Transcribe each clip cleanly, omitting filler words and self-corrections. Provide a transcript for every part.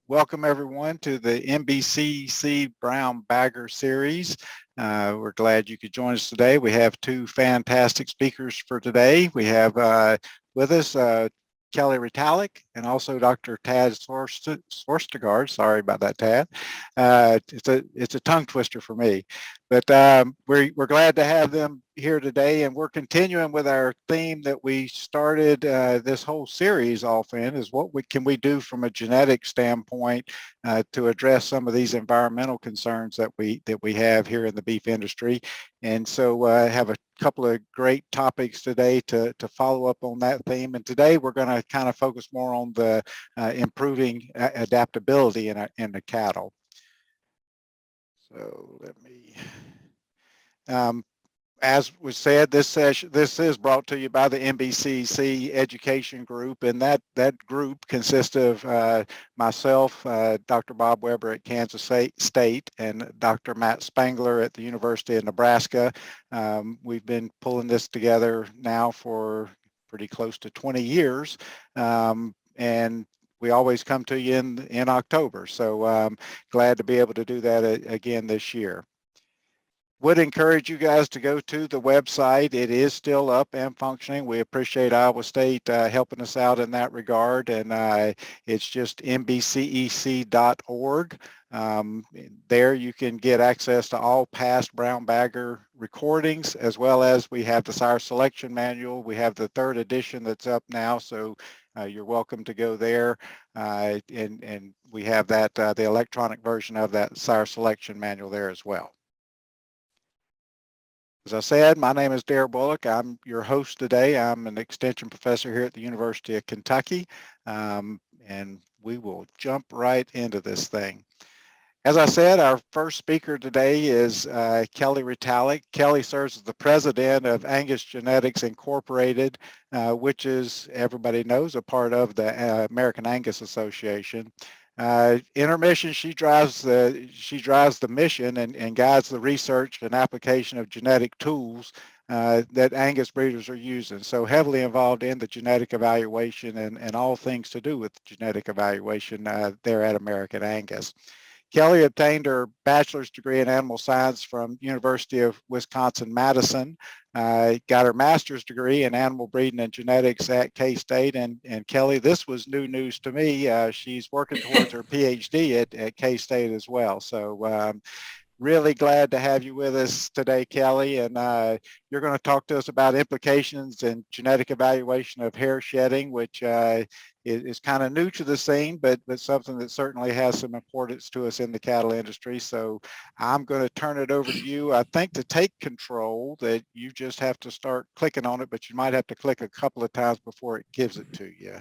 welcome everyone to the NBCC Brown Bagger series. We're glad you could join us today. We have two fantastic speakers for today. We have with us Kelli Retallick and also Dr. Tad Sonstegard. Sorry about that, Tad. It's a tongue twister for me, but we're glad to have them here today, and we're continuing with our theme that we started this whole series off in, is what can we do from a genetic standpoint to address some of these environmental concerns that we have here in the beef industry. And so I have a couple of great topics today to follow up on that theme. And today we're going to kind of focus more on the improving adaptability in the cattle. So let me, as was said, this is brought to you by the NBCC Education Group, and that group consists of myself, Dr. Bob Weber at Kansas State, and Dr. Matt Spangler at the University of Nebraska. We've been pulling this together now for pretty close to 20 years, and we always come to you in October. So glad to be able to do that again this year. Would encourage you guys to go to the website. It is still up and functioning. We appreciate Iowa State helping us out in that regard, and it's just nbcec.org. There you can get access to all past brown bagger recordings, as well as we have the sire selection manual. We have the 3rd edition that's up now, so you're welcome to go there, and we have that the electronic version of that sire selection manual there as well. As I said, my name is Darrh Bullock. I'm your host today. I'm an extension professor here at the University of Kentucky, and we will jump right into this thing. As I said, our first speaker today is Kelli Retallick. Kelli serves as the president of Angus Genetics Incorporated, which is, everybody knows, a part of the American Angus Association. In her mission, she drives the mission and guides the research and application of genetic tools that Angus breeders are using. So heavily involved in the genetic evaluation and all things to do with genetic evaluation there at American Angus. Kelli obtained her bachelor's degree in animal science from University of Wisconsin-Madison, got her master's degree in animal breeding and genetics at K-State, and Kelli, this was new news to me. She's working towards her PhD at K-State as well. So really glad to have you with us today, Kelli, and you're going to talk to us about implications in genetic evaluation of hair shedding, which is kind of new to the scene, but something that certainly has some importance to us in the cattle industry. So I'm going to turn it over to you. I think to take control that you just have to start clicking on it, but you might have to click a couple of times before it gives it to you.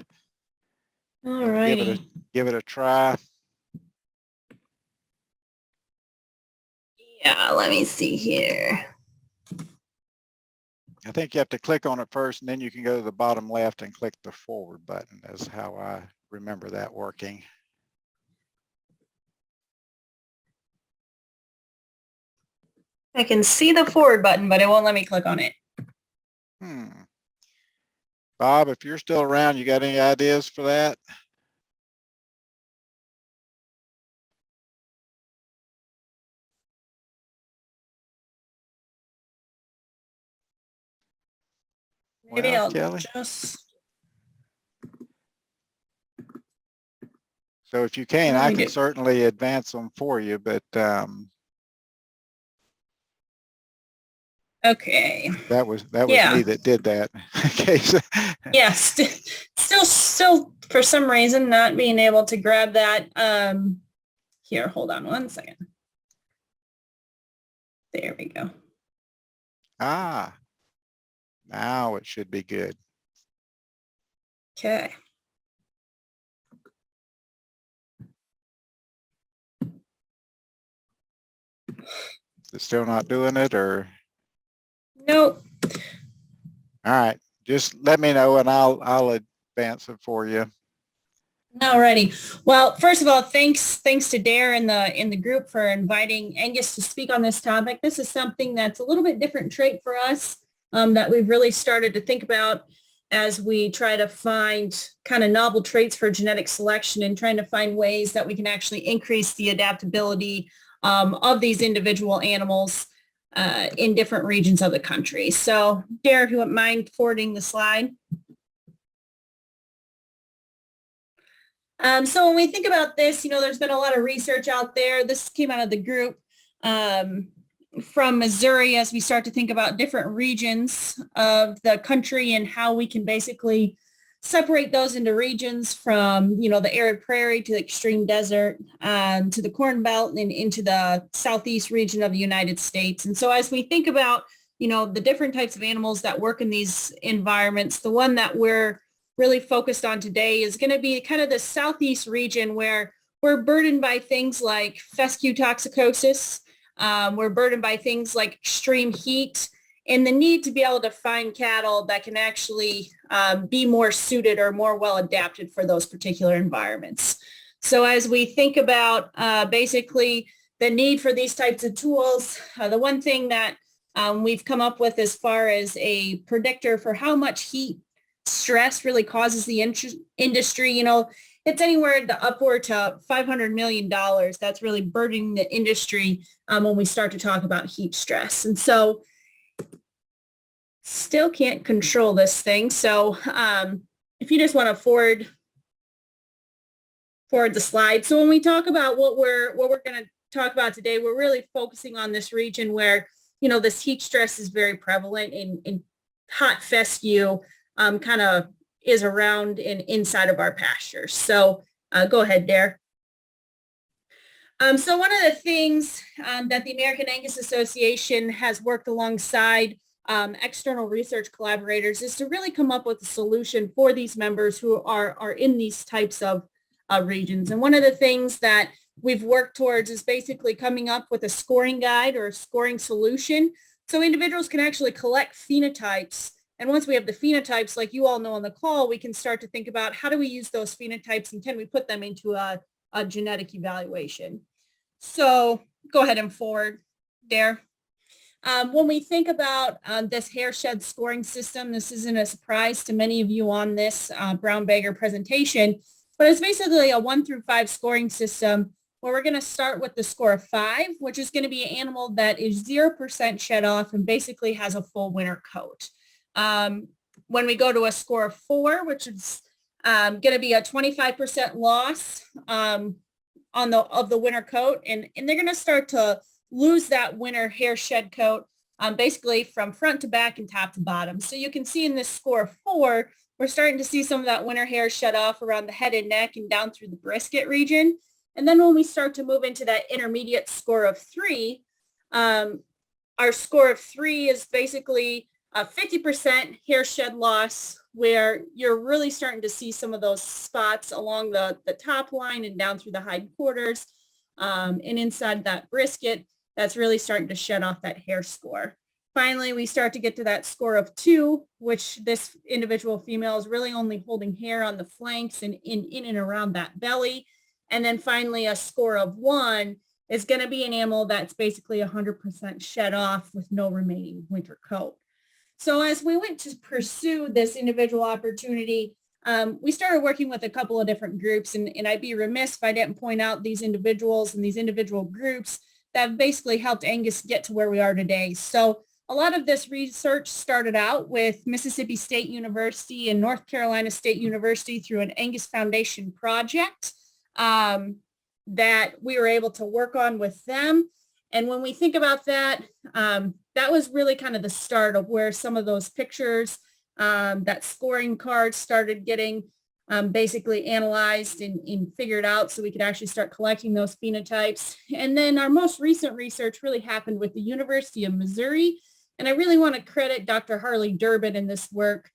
All righty. Give it a try. Yeah, let me see here. I think you have to click on it first, and then you can go to the bottom left and click the forward button. That's how I remember that working. I can see the forward button, but it won't let me click on it. Bob, if you're still around, you got any ideas for that? Maybe well, I'll Kelli, just... So if you can, I can certainly advance them for you, but okay. That was me that did that. Okay. Yeah, still for some reason not being able to grab that. Here, hold on one second. There we go. Ah, now it should be good. Okay. Is it still not doing it, or? Nope. All right, just let me know and I'll advance it for you. Alrighty. Well, first of all, thanks to Darrh in the group for inviting Angus to speak on this topic. This is something that's a little bit different trait for us that we've really started to think about as we try to find kind of novel traits for genetic selection and trying to find ways that we can actually increase the adaptability of these individual animals in different regions of the country. So Darrh, if you wouldn't mind forwarding the slide. So when we think about this, there's been a lot of research out there. This came out of the group from Missouri as we start to think about different regions of the country and how we can basically separate those into regions from, the arid prairie to the extreme desert, to the Corn Belt and into the southeast region of the United States. And so as we think about, the different types of animals that work in these environments, the one that we're really focused on today is going to be kind of the southeast region where we're burdened by things like fescue toxicosis. We're burdened by things like extreme heat and the need to be able to find cattle that can actually be more suited or more well adapted for those particular environments. So as we think about basically the need for these types of tools, the one thing that we've come up with as far as a predictor for how much heat stress really causes the industry, it's anywhere to upward to $500 million that's really burdening the industry when we start to talk about heat stress. And so still can't control this thing. So if you just want to forward the slide. So when we talk about what we're going to talk about today, we're really focusing on this region where, this heat stress is very prevalent in hot fescue kind of is around and inside of our pastures. So go ahead, Darrh. So one of the things that the American Angus Association has worked alongside external research collaborators is to really come up with a solution for these members who are in these types of regions. And one of the things that we've worked towards is basically coming up with a scoring guide or a scoring solution so individuals can actually collect phenotypes. And once we have the phenotypes, like you all know on the call, we can start to think about how do we use those phenotypes and can we put them into a genetic evaluation. So go ahead and forward, Darrh. When we think about this hair shed scoring system, this isn't a surprise to many of you on this brown bagger presentation, but it's basically a 1 through 5 scoring system where we're going to start with the score of 5, which is going to be an animal that is 0% shed off and basically has a full winter coat. When we go to a score of 4, which is going to be a 25% loss of the winter coat, and they're going to start to lose that winter hair shed coat basically from front to back and top to bottom. So you can see in this score of 4, we're starting to see some of that winter hair shed off around the head and neck and down through the brisket region. And then when we start to move into that intermediate score of 3, our score of 3 is basically a 50% hair shed loss where you're really starting to see some of those spots along the top line and down through the hindquarters and inside that brisket that's really starting to shed off that hair score. Finally, we start to get to that score of 2, which this individual female is really only holding hair on the flanks and in and around that belly. And then finally, a score of 1 is going to be an animal that's basically 100% shed off with no remaining winter coat. So as we went to pursue this individual opportunity, we started working with a couple of different groups, and I'd be remiss if I didn't point out these individuals and these individual groups that have basically helped Angus get to where we are today. So a lot of this research started out with Mississippi State University and North Carolina State University through an Angus Foundation project that we were able to work on with them. And when we think about that, that was really kind of the start of where some of those pictures, that scoring cards started getting basically analyzed and figured out so we could actually start collecting those phenotypes. And then our most recent research really happened with the University of Missouri. And I really want to credit Dr. Harley Durbin in this work.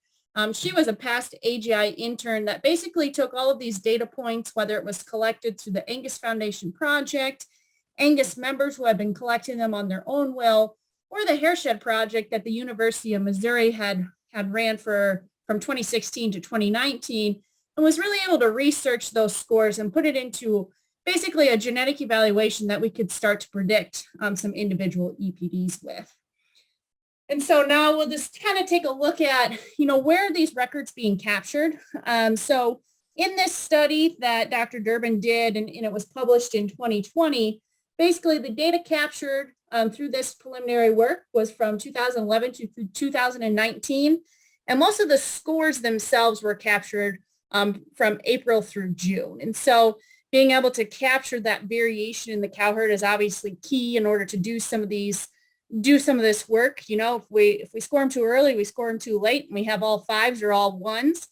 She was a past AGI intern that basically took all of these data points, whether it was collected through the Angus Foundation project, Angus members who had been collecting them on their own will, or the Hairshed project that the University of Missouri had ran from 2016 to 2019, and was really able to research those scores and put it into basically a genetic evaluation that we could start to predict some individual EPDs with. And so now we'll just kind of take a look at, where are these records being captured? So in this study that Dr. Durbin did, and it was published in 2020, basically the data captured through this preliminary work was from 2011 to 2019. And most of the scores themselves were captured from April through June. And so being able to capture that variation in the cow herd is obviously key in order to do some of this work. If we score them too early, we score them too late, and we have all fives or all ones,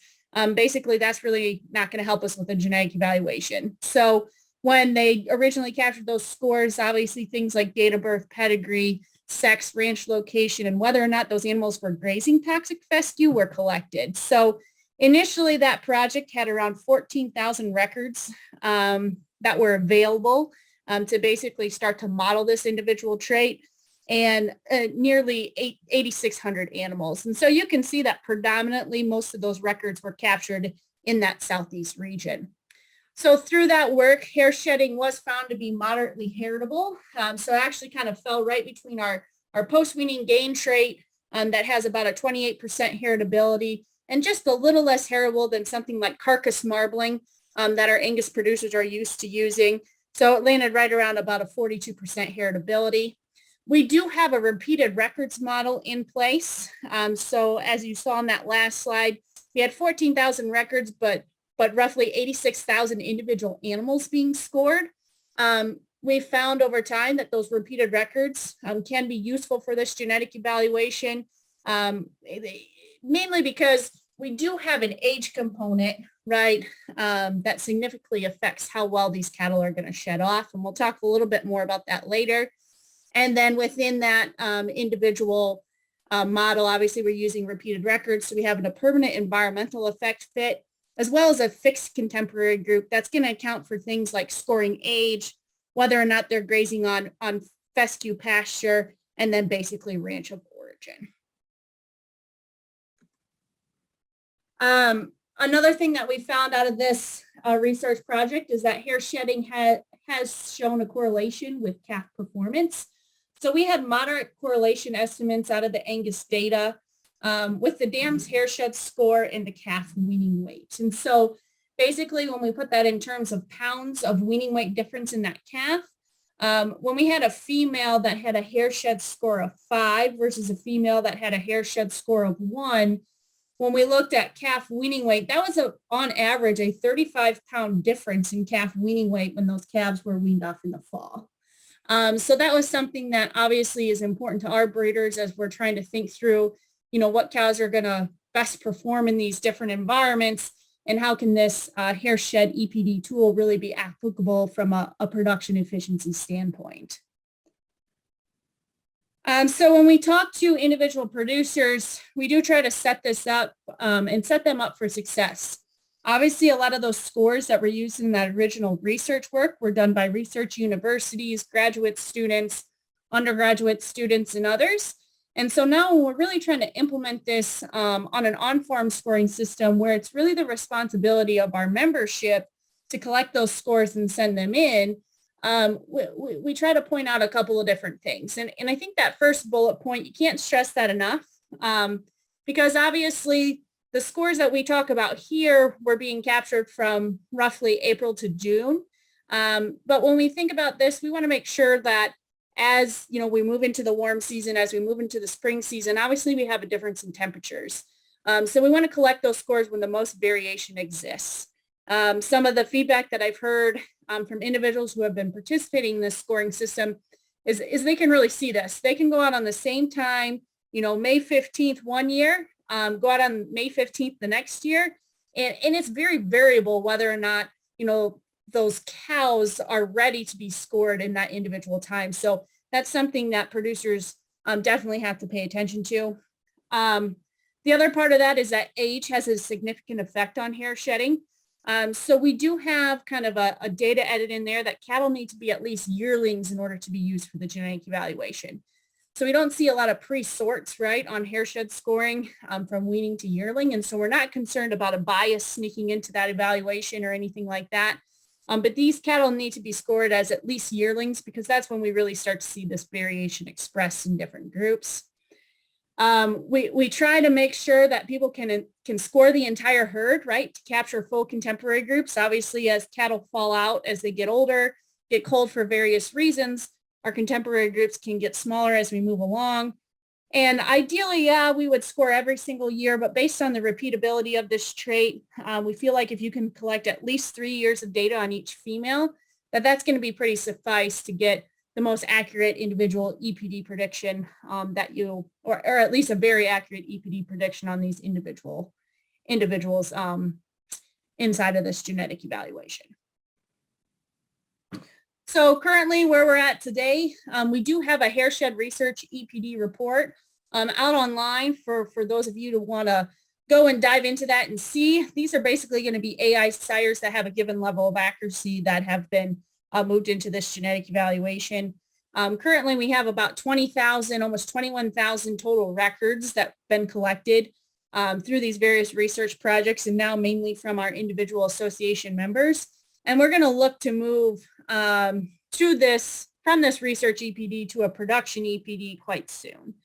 basically that's really not going to help us with a genetic evaluation. So when they originally captured those scores, obviously things like date of birth, pedigree, sex, ranch location, and whether or not those animals were grazing toxic fescue were collected. So initially that project had around 14,000 records that were available to basically start to model this individual trait, and nearly 8,600 animals. And so you can see that predominantly most of those records were captured in that southeast region. So through that work, hair shedding was found to be moderately heritable. So it actually kind of fell right between our post-weaning gain trait that has about a 28% heritability and just a little less heritable than something like carcass marbling that our Angus producers are used to using. So it landed right around about a 42% heritability. We do have a repeated records model in place. So as you saw on that last slide, we had 14,000 records, but roughly 86,000 individual animals being scored. We found over time that those repeated records can be useful for this genetic evaluation, mainly because we do have an age component, right, that significantly affects how well these cattle are going to shed off. And we'll talk a little bit more about that later. And then within that individual model, obviously we're using repeated records. So we have a permanent environmental effect fit, as well as a fixed contemporary group that's going to account for things like scoring age, whether or not they're grazing on fescue pasture, and then basically ranch of origin. Another thing that we found out of this research project is that hair shedding has shown a correlation with calf performance. So we had moderate correlation estimates out of the Angus data with the dam's hair shed score and the calf weaning weight. And so basically when we put that in terms of pounds of weaning weight difference in that calf, when we had a female that had a hair shed score of 5 versus a female that had a hair shed score of 1, when we looked at calf weaning weight, that was on average a 35-pound difference in calf weaning weight when those calves were weaned off in the fall. So that was something that obviously is important to our breeders as we're trying to think through, what cows are going to best perform in these different environments, and how can this hair shed EPD tool really be applicable from a production efficiency standpoint. So when we talk to individual producers, we do try to set this up and set them up for success. Obviously, a lot of those scores that were used in that original research work were done by research universities, graduate students, undergraduate students, and others. And so now we're really trying to implement this on an on-farm scoring system where it's really the responsibility of our membership to collect those scores and send them in. We try to point out a couple of different things. And I think that first bullet point, you can't stress that enough because obviously the scores that we talk about here were being captured from roughly April to June. But when we think about this, we want to make sure that as we move into the warm season, as we move into the spring season, obviously we have a difference in temperatures. So we want to collect those scores when the most variation exists. Some of the feedback that I've heard from individuals who have been participating in this scoring system is they can really see this. They can go out on the same time, May 15th one year, go out on May 15th the next year. And it's very variable whether or not, those cows are ready to be scored in that individual time. So that's something that producers definitely have to pay attention to. The other part of that is that age has a significant effect on hair shedding. So we do have kind of a data edit in there that cattle need to be at least yearlings in order to be used for the genetic evaluation. So we don't see a lot of pre-sorts, right, on hair shed scoring from weaning to yearling. And so we're not concerned about a bias sneaking into that evaluation or anything like that. But these cattle need to be scored as at least yearlings because that's when we really start to see this variation expressed in different groups. We try to make sure that people can score the entire herd, right, to capture full contemporary groups. Obviously, as cattle fall out as they get older, get culled for various reasons, our contemporary groups can get smaller as we move along. And ideally, yeah, we would score every single year, but based on the repeatability of this trait, we feel like if you can collect at least 3 years of data on each female, that's going to be pretty suffice to get the most accurate individual EPD prediction or at least a very accurate EPD prediction on these individuals inside of this genetic evaluation. So currently where we're at today, we do have a Hairshed Research EPD report out online for those of you to want to go and dive into that and see. These are basically going to be AI sires that have a given level of accuracy that have been moved into this genetic evaluation. Currently, we have about 20,000, almost 21,000 total records that have been collected through these various research projects, and now mainly from our individual association members. And we're going to look to move from this research EPD to a production EPD quite soon.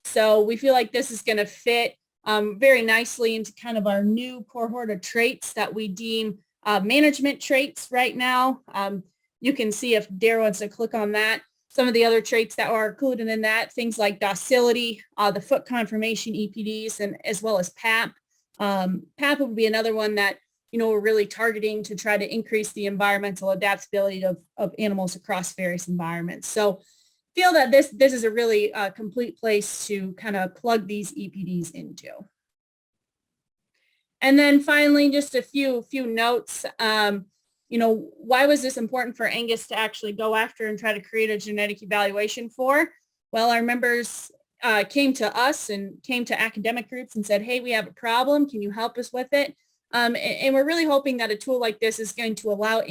So we feel like this is going to fit very nicely into kind of our new cohort of traits that we deem management traits right now. You can see if Darrh wants to click on that. Some of the other traits that are included in that, things like docility, the foot conformation EPDs, and as well as PAP. PAP would be another one that we're really targeting to try to increase the environmental adaptability of animals across various environments. So feel that this is a really complete place to kind of plug these EPDs into. And then finally, just a few notes. Why was this important for Angus to actually go after and try to create a genetic evaluation for? Well, our members came to us and came to academic groups and said, hey, we have a problem. Can you help us with it? And we're really hoping that a tool like this is going to allow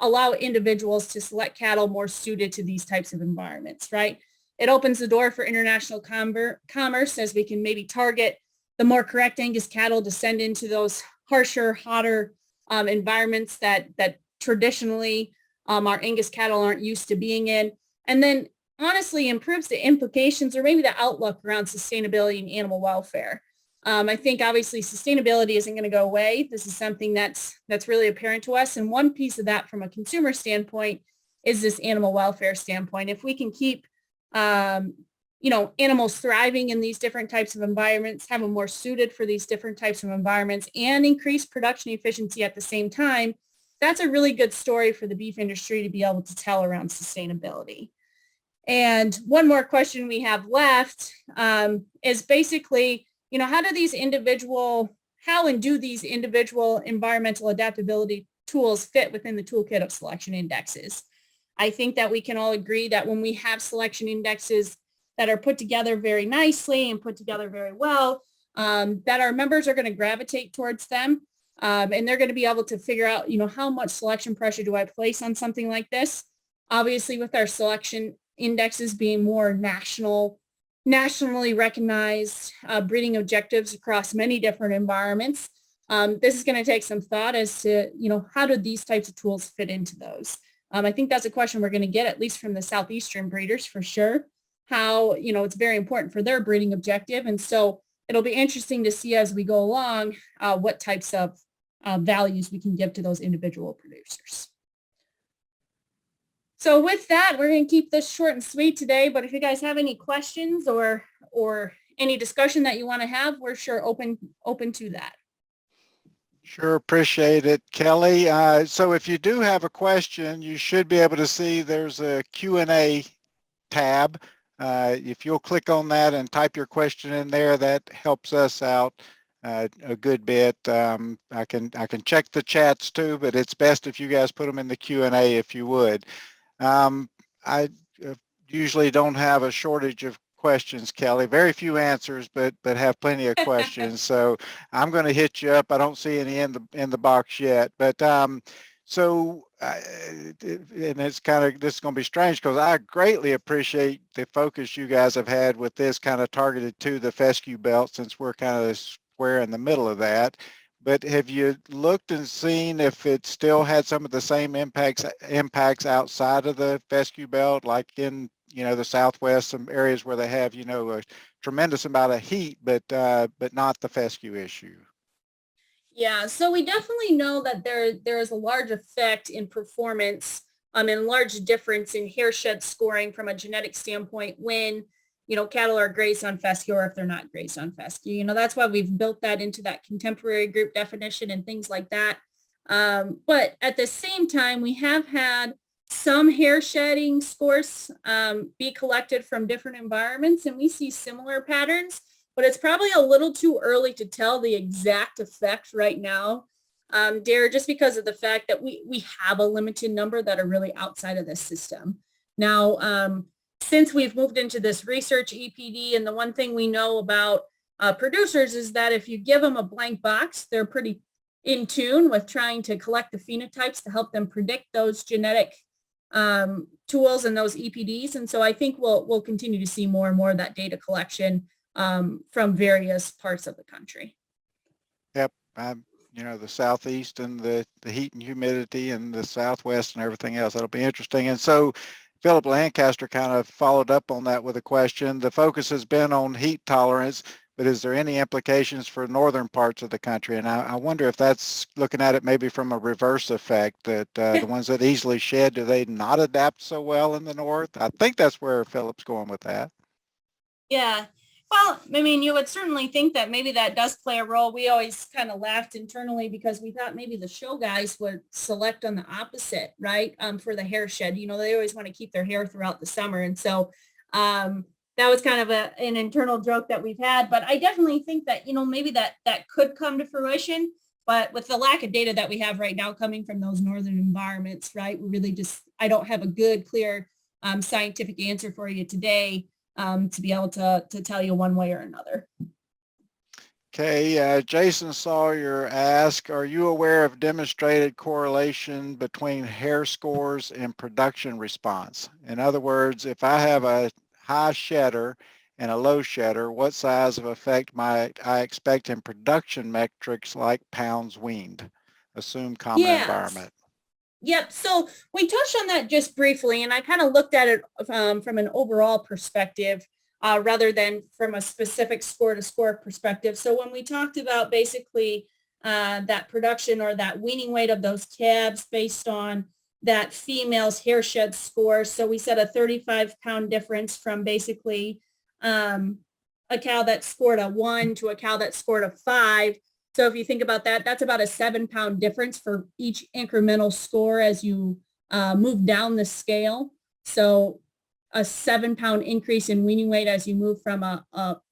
allow individuals to select cattle more suited to these types of environments, right? It opens the door for international commerce as we can maybe target the more correct Angus cattle to send into those harsher, hotter environments that traditionally our Angus cattle aren't used to being in. And then honestly improves the implications or maybe the outlook around sustainability and animal welfare. I think obviously sustainability isn't going to go away. This is something that's really apparent to us. And one piece of that from a consumer standpoint is this animal welfare standpoint. If we can keep, animals thriving in these different types of environments, have them more suited for these different types of environments and increase production efficiency at the same time, that's a really good story for the beef industry to be able to tell around sustainability. And one more question we have left is basically, how do these individual environmental adaptability tools fit within the toolkit of selection indexes? I think that we can all agree that when we have selection indexes that are put together very nicely and put together very well, that our members are going to gravitate towards them. And they're going to be able to figure out, how much selection pressure do I place on something like this? Obviously, with our selection indexes being more nationally recognized breeding objectives across many different environments. This is going to take some thought as to, how do these types of tools fit into those? I think that's a question we're going to get at least from the Southeastern breeders for sure, how, it's very important for their breeding objective. And so it'll be interesting to see as we go along what types of values we can give to those individual producers. So with that, we're going to keep this short and sweet today, but if you guys have any questions or any discussion that you want to have, we're sure open to that. Sure, appreciate it, Kelli. So if you do have a question, you should be able to see there's a Q&A tab. If you'll click on that and type your question in there, that helps us out a good bit. I can check the chats too, but it's best if you guys put them in the Q&A if you would. I usually don't have a shortage of questions, Kelli. Very few answers, but have plenty of questions. So I'm going to hit you up. I don't see any in the box yet, but and it's this is going to be strange because I greatly appreciate the focus you guys have had with this kind of targeted to the fescue belt, since we're kind of square in the middle of that. But have you looked and seen if it still had some of the same impacts outside of the fescue belt, like in the Southwest, some areas where they have, a tremendous amount of heat, but not the fescue issue. Yeah, so we definitely know that there is a large effect in performance, and large difference in hair shed scoring from a genetic standpoint when, cattle are grazed on fescue or if they're not grazed on fescue. That's why we've built that into that contemporary group definition and things like that. But at the same time, we have had some hair shedding scores be collected from different environments, and we see similar patterns, but it's probably a little too early to tell the exact effect right now, Darrh, just because of the fact that we have a limited number that are really outside of this system. Now, since we've moved into this research EPD, and the one thing we know about producers is that if you give them a blank box, they're pretty in tune with trying to collect the phenotypes to help them predict those genetic tools and those EPDs. And so I think we'll continue to see more and more of that data collection from various parts of the country. Yep. The Southeast and the heat and humidity and the Southwest and everything else. That'll be interesting. And so Philip Lancaster kind of followed up on that with a question. The focus has been on heat tolerance, but is there any implications for northern parts of the country? And I wonder if that's looking at it maybe from a reverse effect, that the ones that easily shed, do they not adapt so well in the north? I think that's where Philip's going with that. Yeah. Well, I mean, you would certainly think that maybe that does play a role. We always kind of laughed internally because we thought maybe the show guys would select on the opposite, right? For the hair shed, they always want to keep their hair throughout the summer. And so that was kind of an internal joke that we've had, but I definitely think that, maybe that could come to fruition, but with the lack of data that we have right now coming from those northern environments, right? We really I don't have a good, clear scientific answer for you today to be able to tell you one way or another. Okay, Jason Sawyer asked, are you aware of demonstrated correlation between hair scores and production response? In other words, if I have a high shedder and a low shedder, what size of effect might I expect in production metrics like pounds weaned? Assume common environment. Yep. So we touched on that just briefly, and I kind of looked at it from an overall perspective rather than from a specific score to score perspective. So when we talked about basically that production or that weaning weight of those calves based on that female's hair shed score. So we said a 35-pound difference from basically a cow that scored a 1 to a cow that scored a 5. So if you think about that, that's about a 7-pound difference for each incremental score as you move down the scale. So a 7-pound increase in weaning weight as you move from a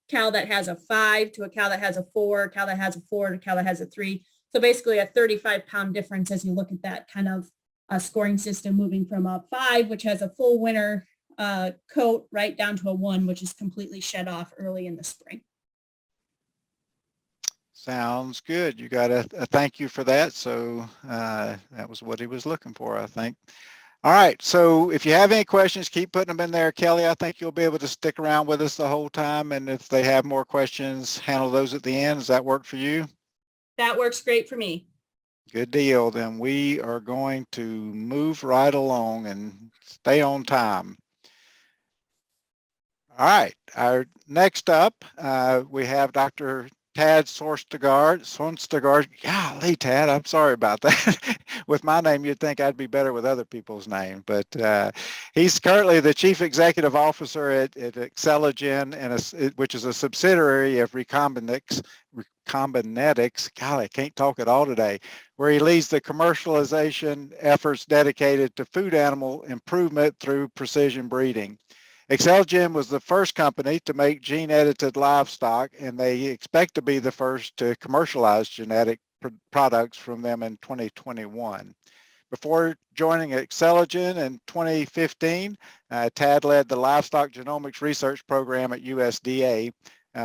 cow that has a 5 to a cow that has a 4, a cow that has a 4 to a cow that has a 3. So basically a 35-pound difference as you look at that kind of scoring system, moving from a 5, which has a full winter coat, right down to a 1, which is completely shed off early in the spring. Sounds good. You got a thank you for that. So that was what he was looking for, I think. All right. So if you have any questions, keep putting them in there. Kelly, I think you'll be able to stick around with us the whole time. And if they have more questions, handle those at the end. Does that work for you? That works great for me. Good deal. Then we are going to move right along and stay on time. All right. Our next up, we have Dr. Tad Sonstegard. Golly, Tad, I'm sorry about that. With my name, you'd think I'd be better with other people's names, but he's currently the Chief Executive Officer at Acceligen, which is a subsidiary of Recombinetics. Golly, I can't talk at all today, where he leads the commercialization efforts dedicated to food animal improvement through precision breeding. Acceligen was the first company to make gene-edited livestock, and they expect to be the first to commercialize genetic products from them in 2021. Before joining Acceligen in 2015, Tad led the livestock genomics research program at USDA,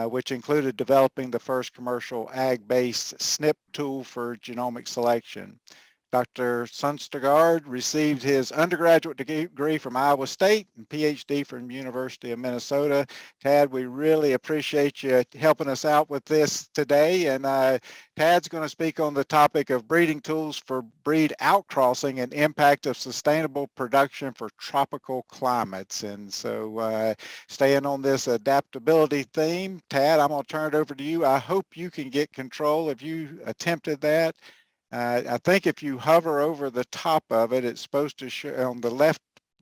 which included developing the first commercial ag-based SNP tool for genomic selection. Dr. Sonstegard received his undergraduate degree from Iowa State and PhD from University of Minnesota. Tad, we really appreciate you helping us out with this today. And Tad's going to speak on the topic of breeding tools for breed outcrossing and impact of sustainable production for tropical climates. And so staying on this adaptability theme, Tad, I'm going to turn it over to you. I hope you can get control. If you attempted that, I think if you hover over the top of it, it's supposed to show on the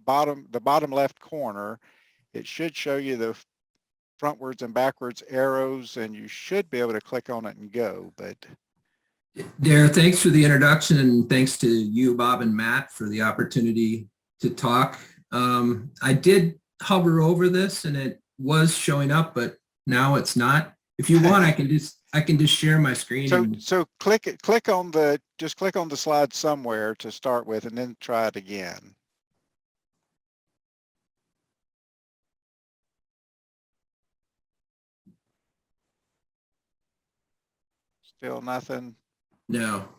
bottom left corner, it should show you the frontwards and backwards arrows, and you should be able to click on it and go. But Darrh, thanks for the introduction, and thanks to you, Bob and Matt, for the opportunity to talk. I did hover over this and it was showing up, but now it's not. If you want, I can just share my screen. So click on the slide somewhere to start with, and then try it again. Still nothing? No.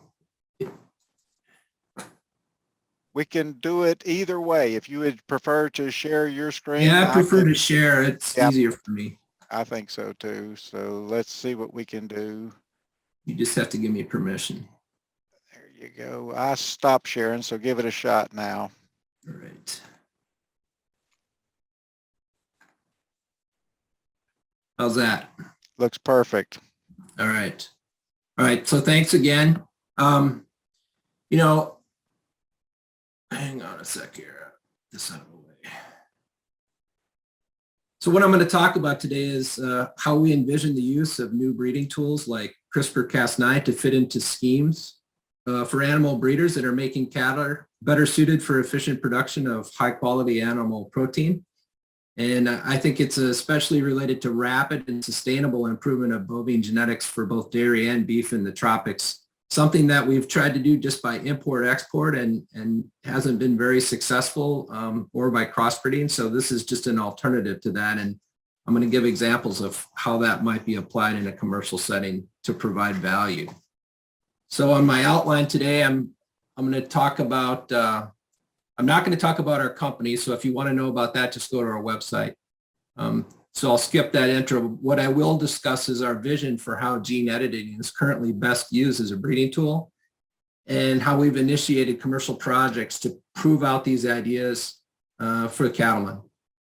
We can do it either way. If you would prefer to share your screen. Yeah, I prefer to share. It's easier for me. I think so too. So let's see what we can do. You just have to give me permission. There you go. I stopped sharing, so give it a shot now. All right. How's that? Looks perfect. All right. All right. So thanks again. You know, hang on a sec here. This out of the way. So what I'm going to talk about today is how we envision the use of new breeding tools like CRISPR-Cas9 to fit into schemes for animal breeders that are making cattle better suited for efficient production of high quality animal protein. And I think it's especially related to rapid and sustainable improvement of bovine genetics for both dairy and beef in the tropics, something that we've tried to do just by import-export and hasn't been very successful, or by crossbreeding. So this is just an alternative to that. And I'm going to give examples of how that might be applied in a commercial setting to provide value. So on my outline today, I'm going to talk about, I'm not going to talk about our company. So if you want to know about that, just go to our website. So I'll skip that intro. What I will discuss is our vision for how gene editing is currently best used as a breeding tool and how we've initiated commercial projects to prove out these ideas for the cattlemen.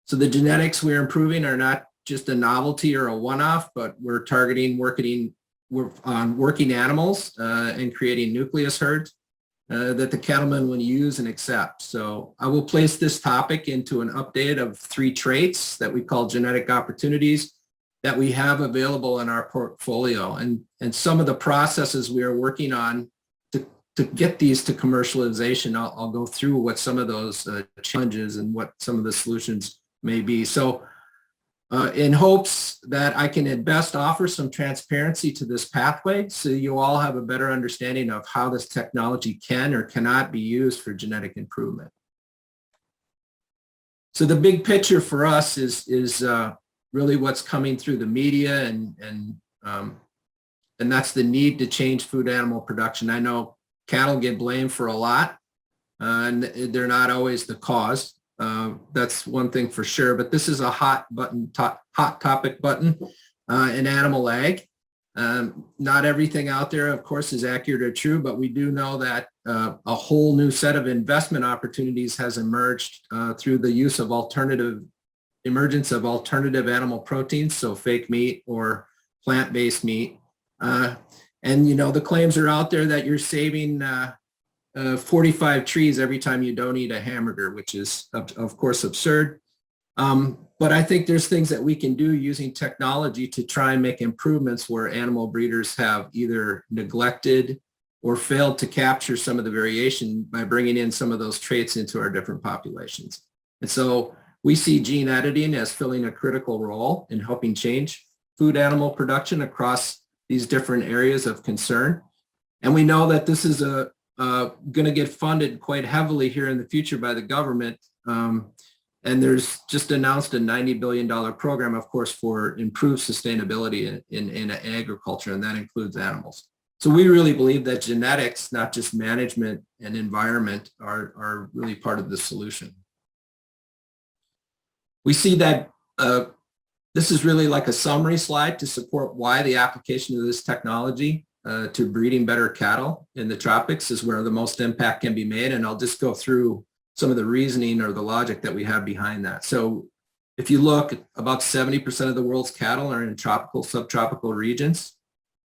So the genetics we're improving are not just a novelty or a one-off, but we're targeting on working animals and creating nucleus herds that the cattlemen will use and accept. So I will place this topic into an update of 3 traits that we call genetic opportunities that we have available in our portfolio. And some of the processes we are working on to get these to commercialization, I'll go through what some of those challenges and what some of the solutions may be. So in hopes that I can at best offer some transparency to this pathway so you all have a better understanding of how this technology can or cannot be used for genetic improvement. So the big picture for us is really what's coming through the media and that's the need to change food animal production. I know cattle get blamed for a lot and they're not always the cause. That's one thing for sure, but this is a hot topic button in animal ag. Not everything out there, of course, is accurate or true, but we do know that a whole new set of investment opportunities has emerged through the use of emergence of alternative animal proteins, so fake meat or plant-based meat. And you know, the claims are out there that you're saving 45 trees every time you don't eat a hamburger, which is of course absurd. But I think there's things that we can do using technology to try and make improvements where animal breeders have either neglected or failed to capture some of the variation by bringing in some of those traits into our different populations. And so we see gene editing as filling a critical role in helping change food animal production across these different areas of concern. And we know that this is going to get funded quite heavily here in the future by the government. And there's just announced a $90 billion program, of course, for improved sustainability in agriculture, and that includes animals. So we really believe that genetics, not just management and environment, are really part of the solution. We see that this is really like a summary slide to support why the application of this technology to breeding better cattle in the tropics is where the most impact can be made. And I'll just go through some of the reasoning or the logic that we have behind that. So if you look, about 70% of the world's cattle are in tropical, subtropical regions.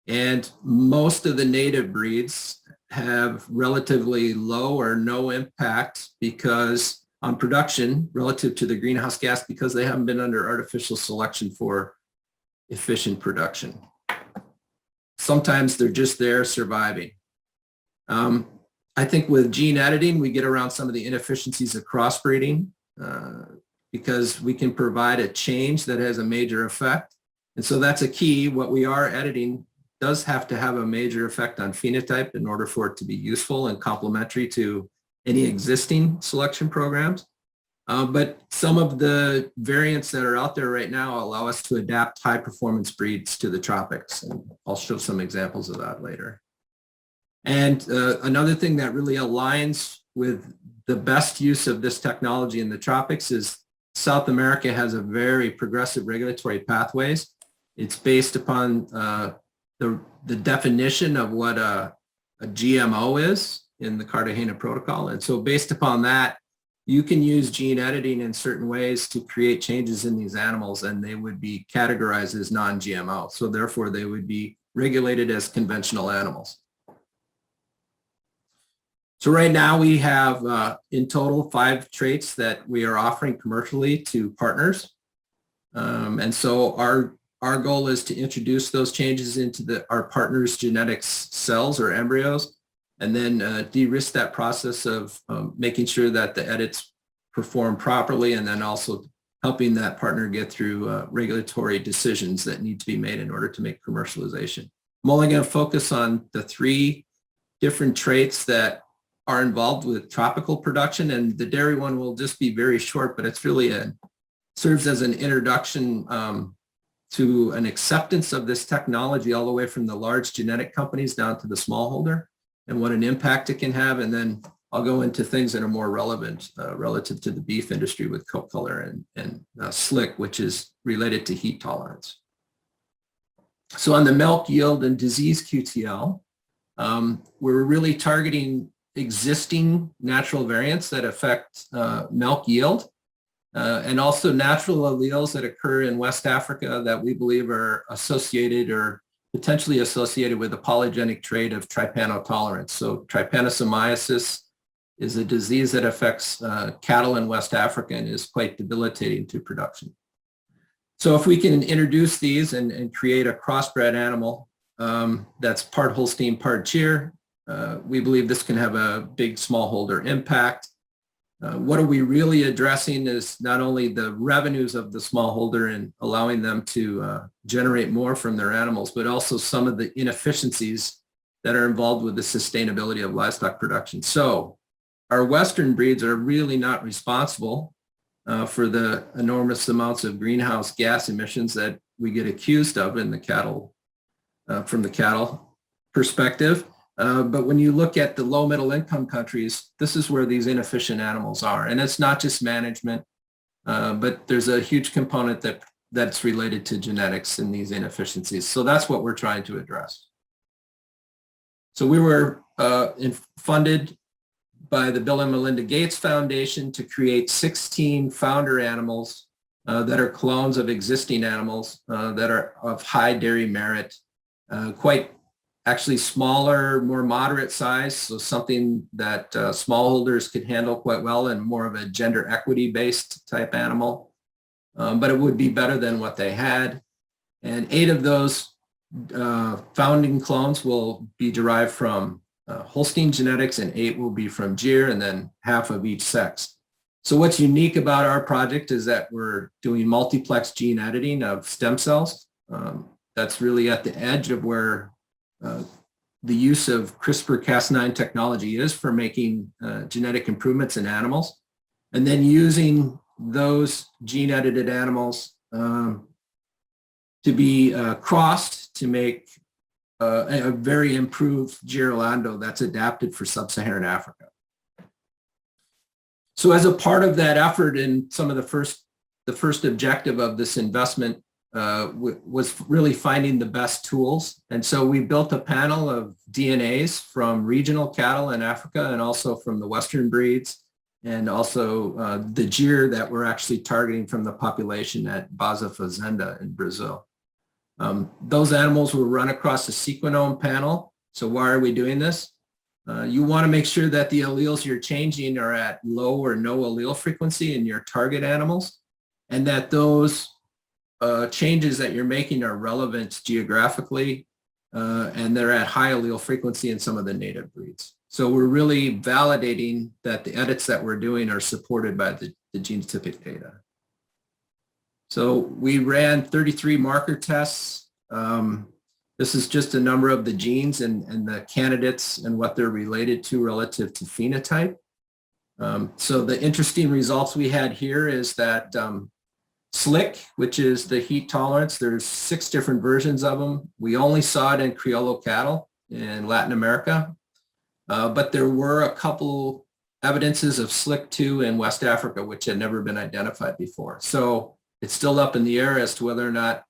And most of the native breeds have relatively low or no impact because on production relative to the greenhouse gas, because they haven't been under artificial selection for efficient production. Sometimes they're just there surviving. I think with gene editing, we get around some of the inefficiencies of crossbreeding because we can provide a change that has a major effect. And so that's a key. What we are editing does have to have a major effect on phenotype in order for it to be useful and complementary to any existing selection programs. But some of the variants that are out there right now allow us to adapt high performance breeds to the tropics. And I'll show some examples of that later. And another thing that really aligns with the best use of this technology in the tropics is South America has a very progressive regulatory pathways. It's based upon the definition of what a GMO is in the Cartagena Protocol. And so based upon that, you can use gene editing in certain ways to create changes in these animals, and they would be categorized as non-GMO. So therefore, they would be regulated as conventional animals. So right now we have in total 5 traits that we are offering commercially to partners. And so our goal is to introduce those changes into our partners' genetics cells or embryos, and then de-risk that process of making sure that the edits perform properly, and then also helping that partner get through regulatory decisions that need to be made in order to make commercialization. I'm only going to focus on the 3 different traits that are involved with tropical production, and the dairy one will just be very short, but it's really serves as an introduction to an acceptance of this technology all the way from the large genetic companies down to the smallholder and what an impact it can have. And then I'll go into things that are more relevant relative to the beef industry with coat color and slick, which is related to heat tolerance. So on the milk yield and disease QTL, we're really targeting existing natural variants that affect milk yield. And also natural alleles that occur in West Africa that we believe are associated or potentially associated with a polygenic trait of trypanotolerance. So trypanosomiasis is a disease that affects cattle in West Africa and is quite debilitating to production. So if we can introduce these and create a crossbred animal that's part Holstein, part Cheer, we believe this can have a big smallholder impact. What are we really addressing is not only the revenues of the smallholder and allowing them to generate more from their animals, but also some of the inefficiencies that are involved with the sustainability of livestock production. So our Western breeds are really not responsible for the enormous amounts of greenhouse gas emissions that we get accused of in the cattle, from the cattle perspective. But when you look at the low middle income countries, this is where these inefficient animals are. And it's not just management, but there's a huge component that's related to genetics and these inefficiencies. So that's what we're trying to address. So we were funded by the Bill and Melinda Gates Foundation to create 16 founder animals that are clones of existing animals that are of high dairy merit, quite actually smaller, more moderate size, so something that smallholders could handle quite well and more of a gender equity based type animal. But it would be better than what they had. And 8 of those founding clones will be derived from Holstein genetics and 8 will be from Darrh, and then half of each sex. So what's unique about our project is that we're doing multiplex gene editing of stem cells. That's really at the edge of where the use of CRISPR-Cas9 technology is for making genetic improvements in animals, and then using those gene-edited animals to be crossed to make a very improved Girolando that's adapted for sub-Saharan Africa. So as a part of that effort, and some of the first objective of this investment was really finding the best tools. And so we built a panel of DNAs from regional cattle in Africa and also from the Western breeds, and also the Gyr that we're actually targeting from the population at Baza Fazenda in Brazil. Those animals were run across a sequenome panel. So why are we doing this? You want to make sure that the alleles you're changing are at low or no allele frequency in your target animals, and that those changes that you're making are relevant geographically, and they're at high allele frequency in some of the native breeds. So we're really validating that the edits that we're doing are supported by the genotypic data. So we ran 33 marker tests. This is just a number of the genes and the candidates and what they're related to relative to phenotype. So the interesting results we had here is that SLIC, which is the heat tolerance, there's 6 different versions of them. We only saw it in Criollo cattle in Latin America, but there were a couple evidences of SLIC2 in West Africa, which had never been identified before. So it's still up in the air as to whether or not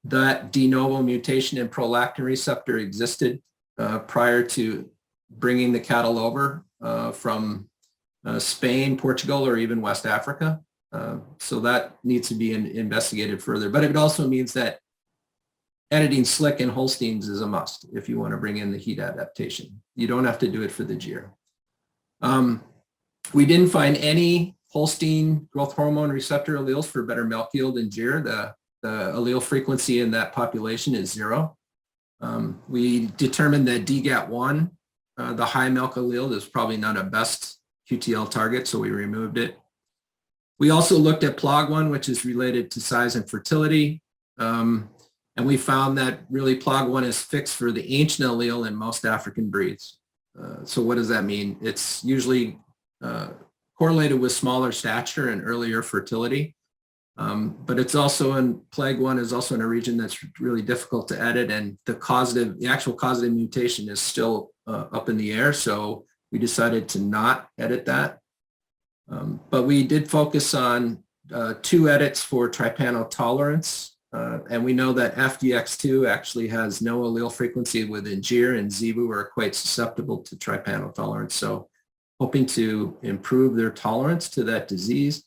that de novo mutation in prolactin receptor existed prior to bringing the cattle over from Spain, Portugal, or even West Africa. So that needs to be investigated further. But it also means that editing SLIC in Holsteins is a must if you want to bring in the heat adaptation. You don't have to do it for the Gyr. We didn't find any Holstein growth hormone receptor alleles for better milk yield in Gyr. The allele frequency in that population is 0. We determined that DGAT1, the high milk allele, is probably not a best QTL target, so we removed it. We also looked at PLOG1, which is related to size and fertility. And we found that really PLOG1 is fixed for the ancient allele in most African breeds. So what does that mean? It's usually correlated with smaller stature and earlier fertility. But it's also in PLAG1 is also in a region that's really difficult to edit, and the actual causative mutation is still up in the air. So we decided to not edit that. But we did focus on 2 edits for trypano tolerance. And we know that FDX2 actually has no allele frequency within Gyr, and Zebu are quite susceptible to trypano tolerance. So hoping to improve their tolerance to that disease.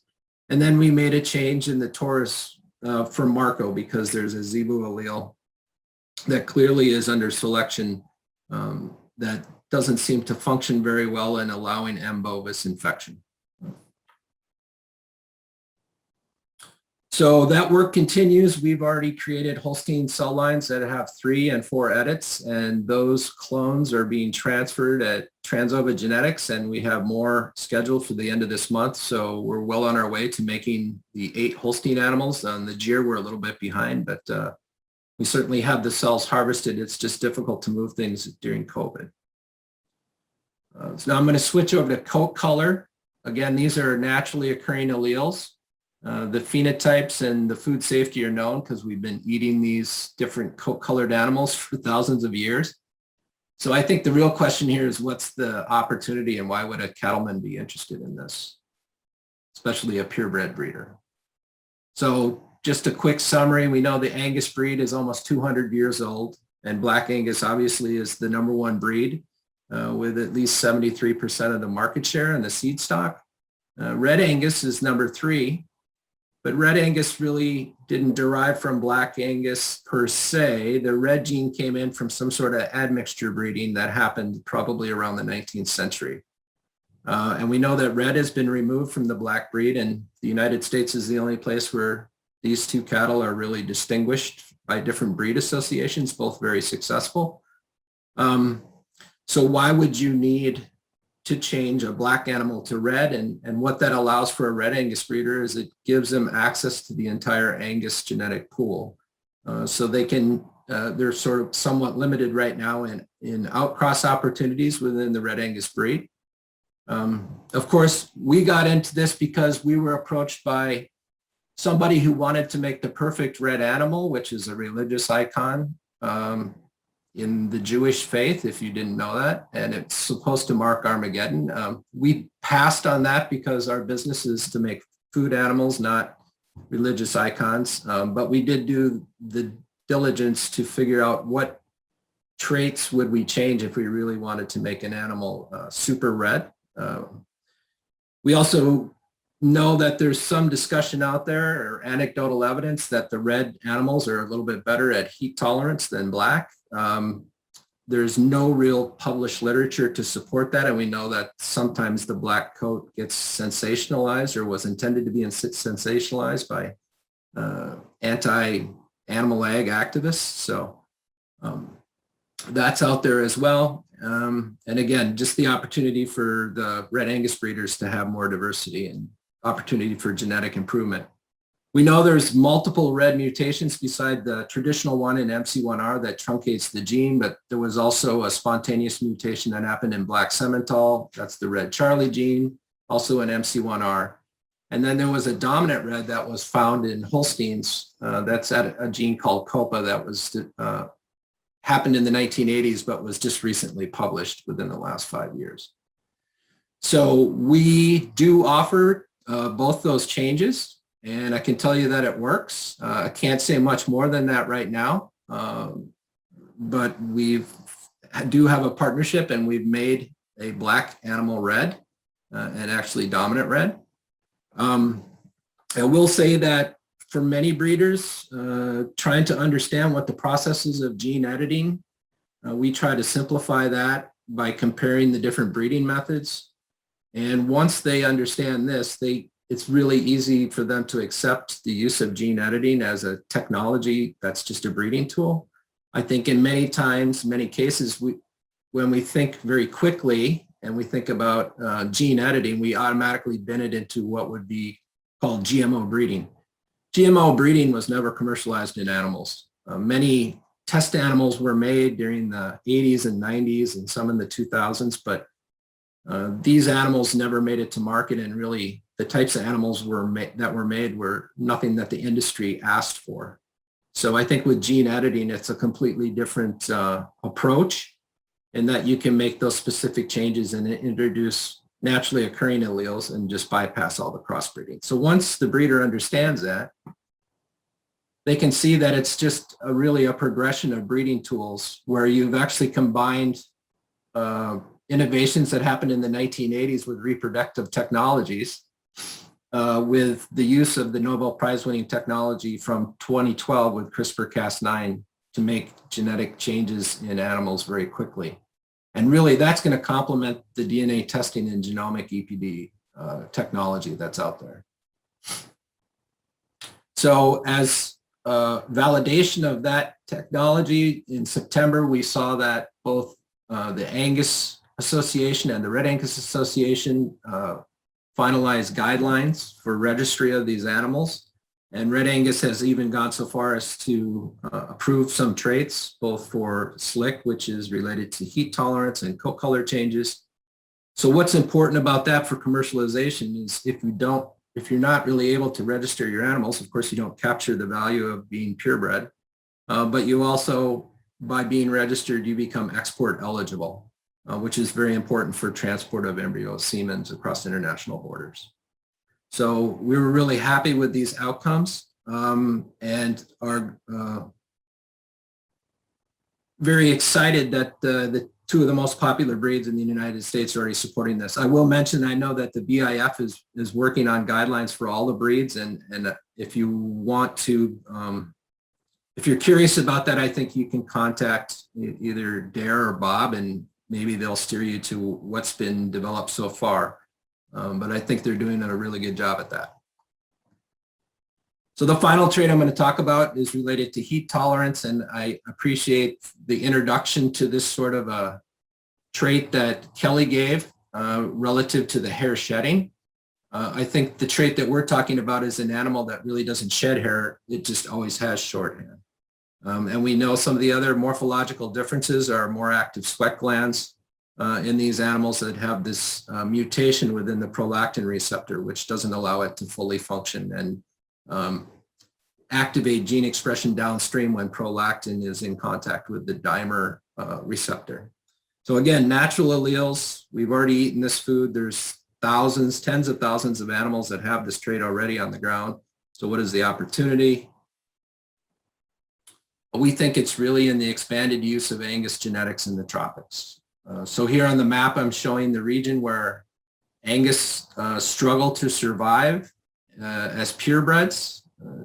And then we made a change in the Taurus for Marco because there's a Zebu allele that clearly is under selection that doesn't seem to function very well in allowing M. bovis infection. So that work continues. We've already created Holstein cell lines that have 3 and 4 edits, and those clones are being transferred at Transova Genetics, and we have more scheduled for the end of this month. So we're well on our way to making the 8 Holstein animals. On the Gyr, we're a little bit behind, but we certainly have the cells harvested. It's just difficult to move things during COVID. So now I'm going to switch over to coat color. Again, these are naturally occurring alleles. The phenotypes and the food safety are known because we've been eating these different coat-colored animals for thousands of years. So I think the real question here is what's the opportunity and why would a cattleman be interested in this, especially a purebred breeder? So just a quick summary, we know the Angus breed is almost 200 years old, and Black Angus obviously is the #1 breed with at least 73% of the market share in the seed stock. Red Angus is #3. But Red Angus really didn't derive from Black Angus per se. The red gene came in from some sort of admixture breeding that happened probably around the 19th century. And we know that red has been removed from the black breed, and the United States is the only place where these 2 cattle are really distinguished by different breed associations, both very successful. So why would you need to change a black animal to red? And what that allows for a Red Angus breeder is it gives them access to the entire Angus genetic pool. So they can, they're sort of somewhat limited right now in outcross opportunities within the Red Angus breed. Of course, we got into this because we were approached by somebody who wanted to make the perfect red animal, which is a religious icon. in the Jewish faith, if you didn't know that, and it's supposed to mark Armageddon. We passed on that because our business is to make food animals, not religious icons, but we did do the diligence to figure out what traits would we change if we really wanted to make an animal super red. We also know that there's some discussion out there or anecdotal evidence that the red animals are a little bit better at heat tolerance than black. There's no real published literature to support that, and we know that sometimes the black coat gets sensationalized or was intended to be sensationalized by anti-animal ag activists. So that's out there as well. And again, just the opportunity for the red Angus breeders to have more diversity and opportunity for genetic improvement. We know there's multiple red mutations beside the traditional one in MC1R that truncates the gene, but there was also a spontaneous mutation that happened in black Simmental. That's the red Charlie gene, also in MC1R. And then there was a dominant red that was found in Holsteins. That's at a gene called COPA that was happened in the 1980s, but was just recently published within the last 5 years. So we do offer both those changes. And I can tell you that it works. I can't say much more than that right now, but we do have a partnership and we've made a black animal red and actually dominant red. I will say that for many breeders, trying to understand what the processes of gene editing, we try to simplify that by comparing the different breeding methods. And once they understand this, it's really easy for them to accept the use of gene editing as a technology that's just a breeding tool. I think in many cases, when we think very quickly and we think about gene editing, we automatically bin it into what would be called GMO breeding. GMO breeding was never commercialized in animals. Many test animals were made during the 80s and 90s and some in the 2000s, but these animals never made it to market, and really the types of animals that were made were nothing that the industry asked for. So I think with gene editing, it's a completely different approach in that you can make those specific changes and introduce naturally occurring alleles and just bypass all the crossbreeding. So once the breeder understands that, they can see that it's just really a progression of breeding tools where you've actually combined innovations that happened in the 1980s with reproductive technologies with the use of the Nobel Prize-winning technology from 2012 with CRISPR-Cas9 to make genetic changes in animals very quickly. And really, that's going to complement the DNA testing and genomic EPD technology that's out there. So as validation of that technology, in September, we saw that both the Angus Association and the Red Angus Association finalized guidelines for registry of these animals. And Red Angus has even gone so far as to approve some traits, both for SLIC, which is related to heat tolerance, and coat color changes. So what's important about that for commercialization is if you're not really able to register your animals, of course, you don't capture the value of being purebred, but you also, by being registered, you become export eligible, which is very important for transport of embryo semens across international borders. So we were really happy with these outcomes and are very excited that the two of the most popular breeds in the United States are already supporting this. I will mention, I know that the BIF is working on guidelines for all the breeds, and if you want to, if you're curious about that, I think you can contact either Darrh or Bob, and maybe they'll steer you to what's been developed so far. But I think they're doing a really good job at that. So the final trait I'm going to talk about is related to heat tolerance, and I appreciate the introduction to this sort of a trait that Kelli gave relative to the hair shedding. I think the trait that we're talking about is an animal that really doesn't shed hair, it just always has short hair. And we know some of the other morphological differences are more active sweat glands in these animals that have this mutation within the prolactin receptor, which doesn't allow it to fully function. And activate gene expression downstream when prolactin is in contact with the dimer receptor. So again, natural alleles, we've already eaten this food. There's thousands, tens of thousands of animals that have this trait already on the ground. So what is the opportunity? We think it's really in the expanded use of Angus genetics in the tropics. So here on the map, I'm showing the region where Angus struggle to survive as purebreds.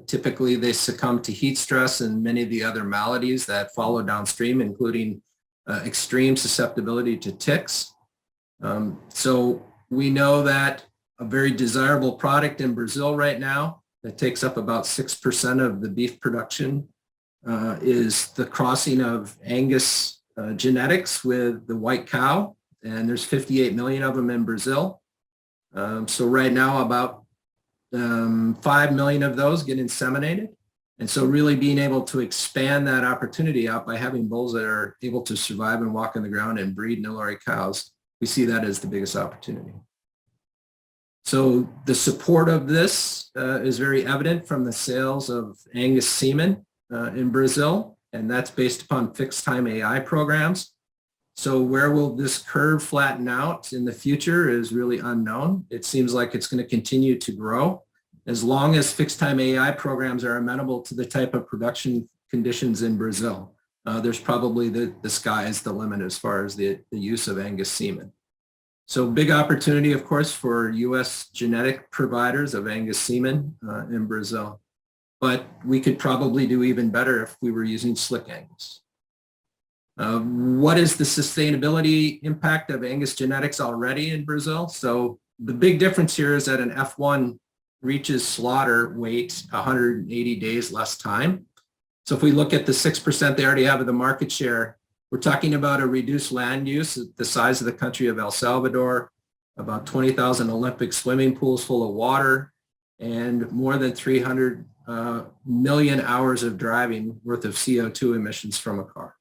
Typically, they succumb to heat stress and many of the other maladies that follow downstream, including extreme susceptibility to ticks. So we know that a very desirable product in Brazil right now that takes up about 6% of the beef production is the crossing of Angus genetics with the white cow. And there's 58 million of them in Brazil. So right now about 5 million of those get inseminated. And so really being able to expand that opportunity out by having bulls that are able to survive and walk on the ground and breed Nilori cows, we see that as the biggest opportunity. So the support of this is very evident from the sales of Angus semen in Brazil, and that's based upon fixed time AI programs. So where will this curve flatten out in the future is really unknown. It seems like it's going to continue to grow. As long as fixed time AI programs are amenable to the type of production conditions in Brazil, there's probably the sky is the limit as far as the use of Angus semen. So big opportunity, of course, for U.S. genetic providers of Angus semen in Brazil. But we could probably do even better if we were using slick Angus. What is the sustainability impact of Angus genetics already in Brazil? So the big difference here is that an F1 reaches slaughter weight 180 days less time. So if we look at the 6% they already have of the market share, we're talking about a reduced land use, the size of the country of El Salvador, about 20,000 Olympic swimming pools full of water, and more than 300 million hours of driving worth of CO2 emissions from a car.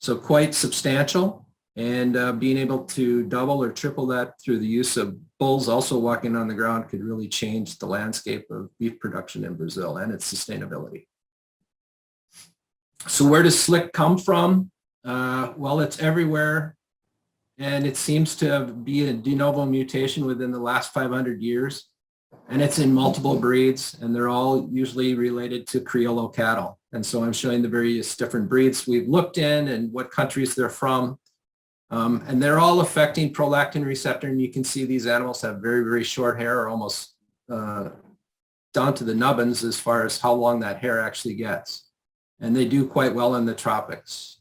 So quite substantial, and being able to double or triple that through the use of bulls also walking on the ground could really change the landscape of beef production in Brazil and its sustainability. So where does slick come from? Well, it's everywhere, and it seems to be a de novo mutation within the last 500 years. And it's in multiple breeds, and they're all usually related to Criollo cattle. And so I'm showing the various different breeds we've looked in and what countries they're from. And they're all affecting prolactin receptor. And you can see these animals have very, very short hair, or almost down to the nubbins as far as how long that hair actually gets. And they do quite well in the tropics.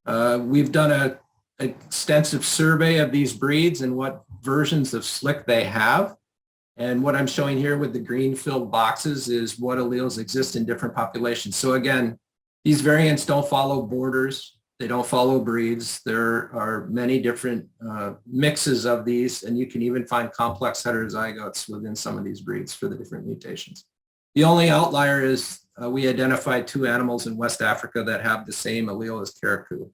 We've done an extensive survey of these breeds and what versions of slick they have. And what I'm showing here with the green filled boxes is what alleles exist in different populations. So again, these variants don't follow borders. They don't follow breeds. There are many different mixes of these, and you can even find complex heterozygotes within some of these breeds for the different mutations. The only outlier is we identified 2 animals in West Africa that have the same allele as Caracou,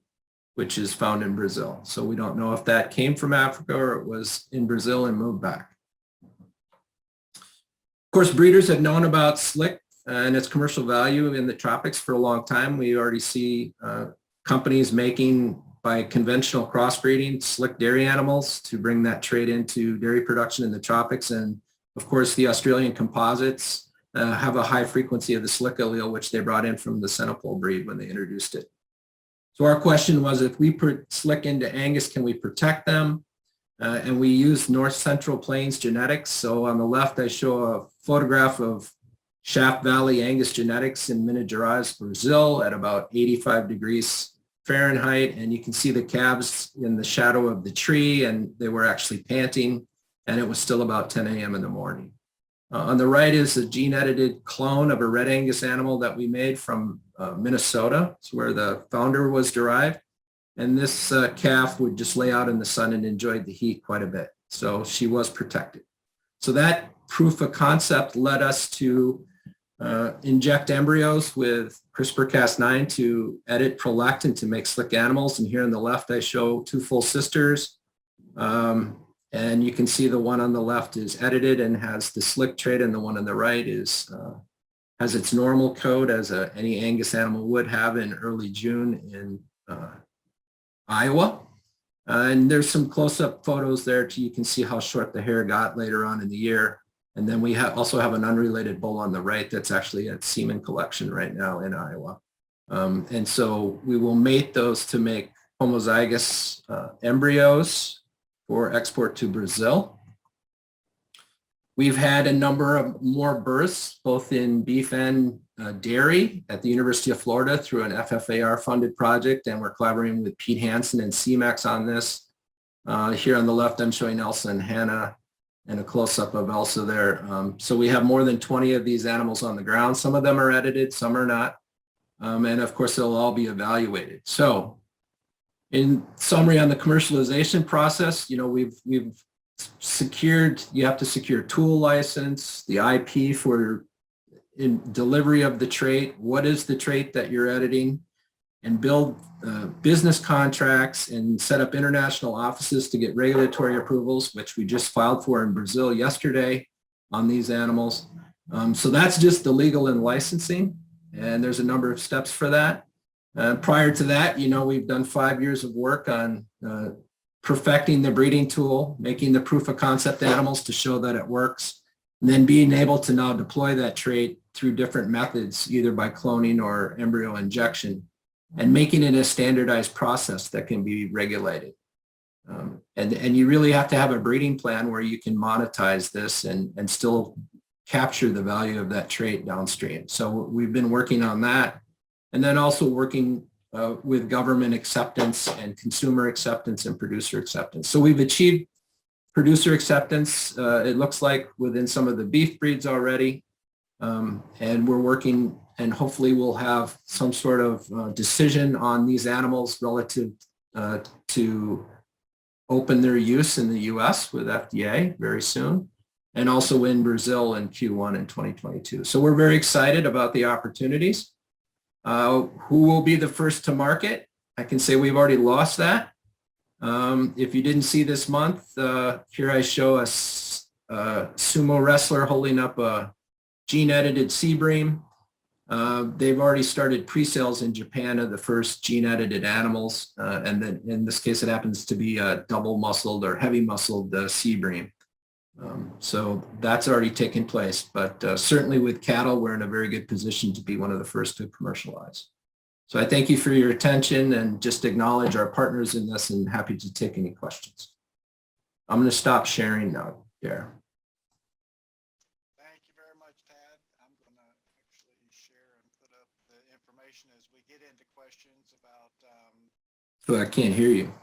which is found in Brazil. So we don't know if that came from Africa or it was in Brazil and moved back. Of course, breeders have known about slick and its commercial value in the tropics for a long time. We already see companies making, by conventional crossbreeding, slick dairy animals to bring that trait into dairy production in the tropics. And of course, the Australian composites have a high frequency of the slick allele, which they brought in from the Senepol breed when they introduced it. So our question was, if we put slick into Angus, can we protect them? And we use North Central Plains genetics. So on the left, I show a photograph of Shaft Valley Angus genetics in Minas Gerais, Brazil, at about 85 degrees Fahrenheit. And you can see the calves in the shadow of the tree, and they were actually panting, and it was still about 10 a.m. in the morning. On the right is a gene-edited clone of a red Angus animal that we made from Minnesota. It's where the founder was derived. And this calf would just lay out in the sun and enjoyed the heat quite a bit. So she was protected. So that proof of concept led us to inject embryos with CRISPR-Cas9 to edit prolactin to make slick animals. And here on the left, I show 2 full sisters. And you can see the one on the left is edited and has the slick trait, and the one on the right is has its normal coat as any Angus animal would have in early June in Iowa. And there's some close-up photos there you can see how short the hair got later on in the year. And then we also have an unrelated bull on the right that's actually at semen collection right now in Iowa. And so we will mate those to make homozygous embryos for export to Brazil. We've had a number of more births, both in beef and dairy at the University of Florida through an FFAR funded project, and we're collaborating with Pete Hansen and CMAX on this. Here on the left, I'm showing Elsa and Hannah and a close-up of Elsa there. So we have more than 20 of these animals on the ground. Some of them are edited, some are not. And of course, they'll all be evaluated. So in summary on the commercialization process, we've secured, you have to secure tool license, the IP for in delivery of the trait, what is the trait that you're editing, and build business contracts and set up international offices to get regulatory approvals, which we just filed for in Brazil yesterday on these animals. So that's just the legal and licensing, and there's a number of steps for that. Prior to that, we've done 5 years of work on perfecting the breeding tool, making the proof of concept animals to show that it works, and then being able to now deploy that trait through different methods, either by cloning or embryo injection, and making it a standardized process that can be regulated. And you really have to have a breeding plan where you can monetize this and still capture the value of that trait downstream. So we've been working on that, and then also working with government acceptance and consumer acceptance and producer acceptance. So we've achieved producer acceptance, it looks like, within some of the beef breeds already. And we're working, and hopefully we'll have some sort of decision on these animals relative to open their use in the US with FDA very soon, and also in Brazil in Q1 in 2022. So we're very excited about the opportunities. Who will be the first to market? I can say we've already lost that. If you didn't see this month, here I show a sumo wrestler holding up a gene-edited sea bream. They've already started pre-sales in Japan of the first gene-edited animals, and then in this case it happens to be a double-muscled or heavy-muscled sea bream. So that's already taken place, but certainly with cattle, we're in a very good position to be one of the first to commercialize. So I thank you for your attention and just acknowledge our partners in this, and happy to take any questions. I'm going to stop sharing now, Darrh. Thank you very much, Tad. I'm going to actually share and put up the information as we get into questions about... So I can't hear you.